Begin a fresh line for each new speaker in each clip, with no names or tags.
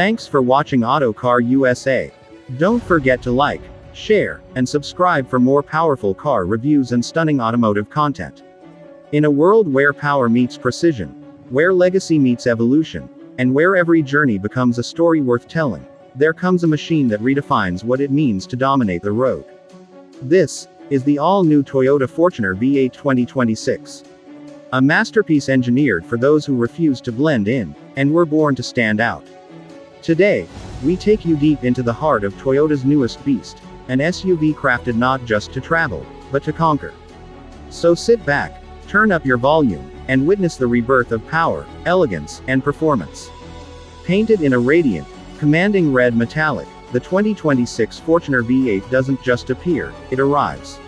Thanks for watching Autocar USA. Don't forget to like, share, and subscribe for more powerful car reviews and stunning automotive content. In a world where power meets precision, where legacy meets evolution, and where every journey becomes a story worth telling, there comes a machine that redefines what it means to dominate the road. This is the all-new Toyota Fortuner V8 2026. A masterpiece engineered for those who refuse to blend in, and were born to stand out. Today, we take you deep into the heart of Toyota's newest beast, an SUV crafted not just to travel, but to conquer. So sit back, turn up your volume, and witness the rebirth of power, elegance, and performance. Painted in a radiant, commanding red metallic, the 2026 Fortuner V8 doesn't just appear, it arrives.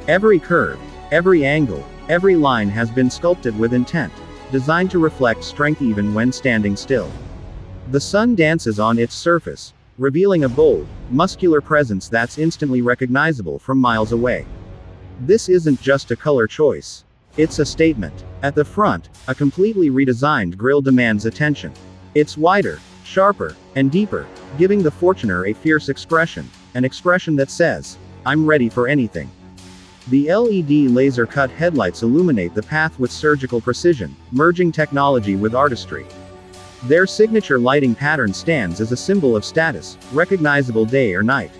Every curve, every angle, every line has been sculpted with intent, designed to reflect strength even when standing still. The sun dances on its surface, revealing a bold, muscular presence that's instantly recognizable from miles away. This isn't just a color choice. It's a statement. At the front, a completely redesigned grille demands attention. It's wider, sharper, and deeper, giving the Fortuner a fierce expression, an expression that says, "I'm ready for anything." The LED laser-cut headlights illuminate the path with surgical precision, merging technology with artistry. Their signature lighting pattern stands as a symbol of status, recognizable day or night.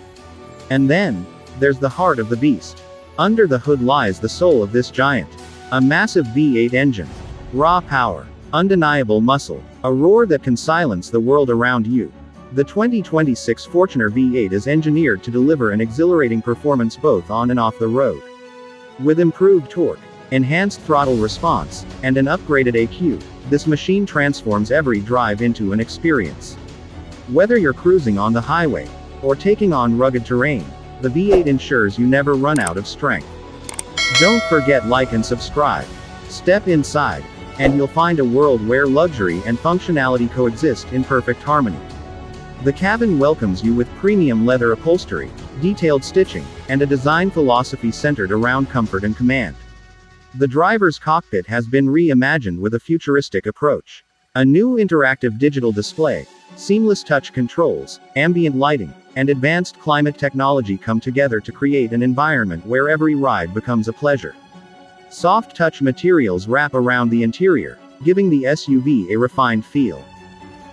And then, there's the heart of the beast. Under the hood lies the soul of this giant. A massive V8 engine. Raw power. Undeniable muscle. A roar that can silence the world around you. The 2026 Fortuner V8 is engineered to deliver an exhilarating performance both on and off the road. With improved torque, enhanced throttle response, and an upgraded EQ, this machine transforms every drive into an experience. Whether you're cruising on the highway, or taking on rugged terrain, the V8 ensures you never run out of strength. Don't forget like and subscribe. Step inside, and you'll find a world where luxury and functionality coexist in perfect harmony. The cabin welcomes you with premium leather upholstery, detailed stitching, and a design philosophy centered around comfort and command. The driver's cockpit has been reimagined with a futuristic approach. A new interactive digital display, seamless touch controls, ambient lighting, and advanced climate technology come together to create an environment where every ride becomes a pleasure. Soft touch materials wrap around the interior, giving the SUV a refined feel.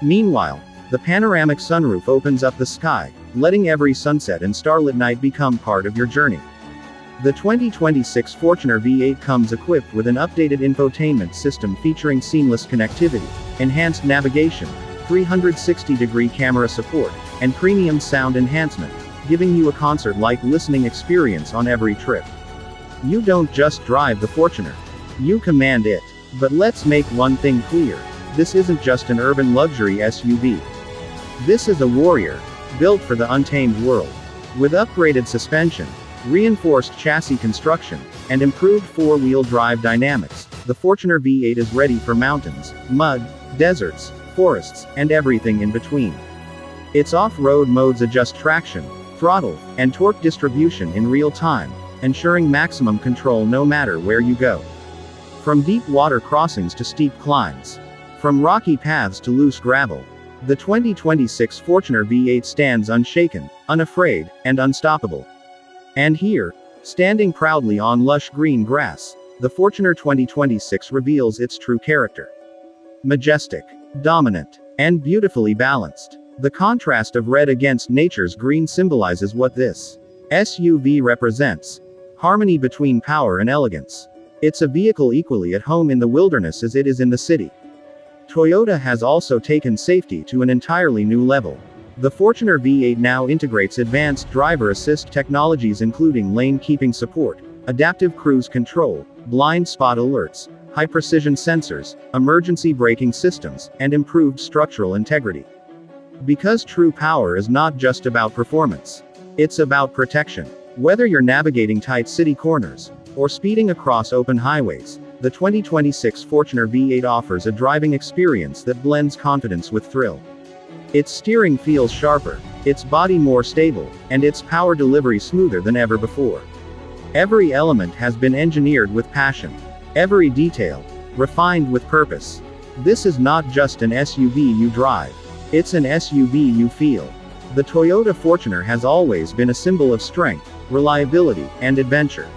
Meanwhile, the panoramic sunroof opens up the sky, letting every sunset and starlit night become part of your journey. The 2026 Fortuner V8 comes equipped with an updated infotainment system featuring seamless connectivity, enhanced navigation, 360-degree camera support, and premium sound enhancement, giving you a concert-like listening experience on every trip. You don't just drive the Fortuner. You command it. But let's make one thing clear. This isn't just an urban luxury SUV. This is a warrior, built for the untamed world. With upgraded suspension, reinforced chassis construction, and improved four-wheel drive dynamics, the Fortuner V8 is ready for mountains, mud, deserts, forests, and everything in between. Its off-road modes adjust traction, throttle, and torque distribution in real time, ensuring maximum control no matter where you go. From deep water crossings to steep climbs, from rocky paths to loose gravel, the 2026 Fortuner V8 stands unshaken, unafraid, and unstoppable. And here, standing proudly on lush green grass, the Fortuner 2026 reveals its true character. Majestic, dominant, and beautifully balanced. The contrast of red against nature's green symbolizes what this SUV represents: harmony between power and elegance. It's a vehicle equally at home in the wilderness as it is in the city. Toyota has also taken safety to an entirely new level. The Fortuner V8 now integrates advanced driver assist technologies including lane keeping support, adaptive cruise control, blind spot alerts, high-precision sensors, emergency braking systems, and improved structural integrity. Because true power is not just about performance. It's about protection. Whether you're navigating tight city corners, or speeding across open highways, the 2026 Fortuner V8 offers a driving experience that blends confidence with thrill. Its steering feels sharper, its body more stable, and its power delivery smoother than ever before. Every element has been engineered with passion. Every detail, refined with purpose. This is not just an SUV you drive. It's an SUV you feel. The Toyota Fortuner has always been a symbol of strength, reliability, and adventure.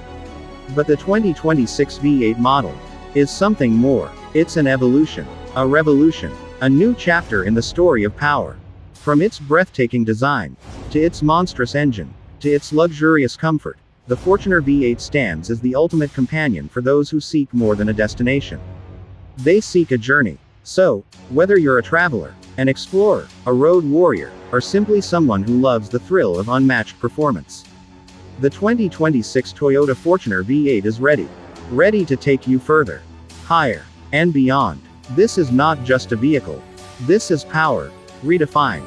But the 2026 V8 model is something more. It's an evolution, a revolution, a new chapter in the story of power. From its breathtaking design, to its monstrous engine, to its luxurious comfort, the Fortuner V8 stands as the ultimate companion for those who seek more than a destination. They seek a journey. So, whether you're a traveler, an explorer, a road warrior, or simply someone who loves the thrill of unmatched performance, the 2026 Toyota Fortuner V8 is ready. Ready to take you further, higher, and beyond. This is not just a vehicle. This is power, redefined.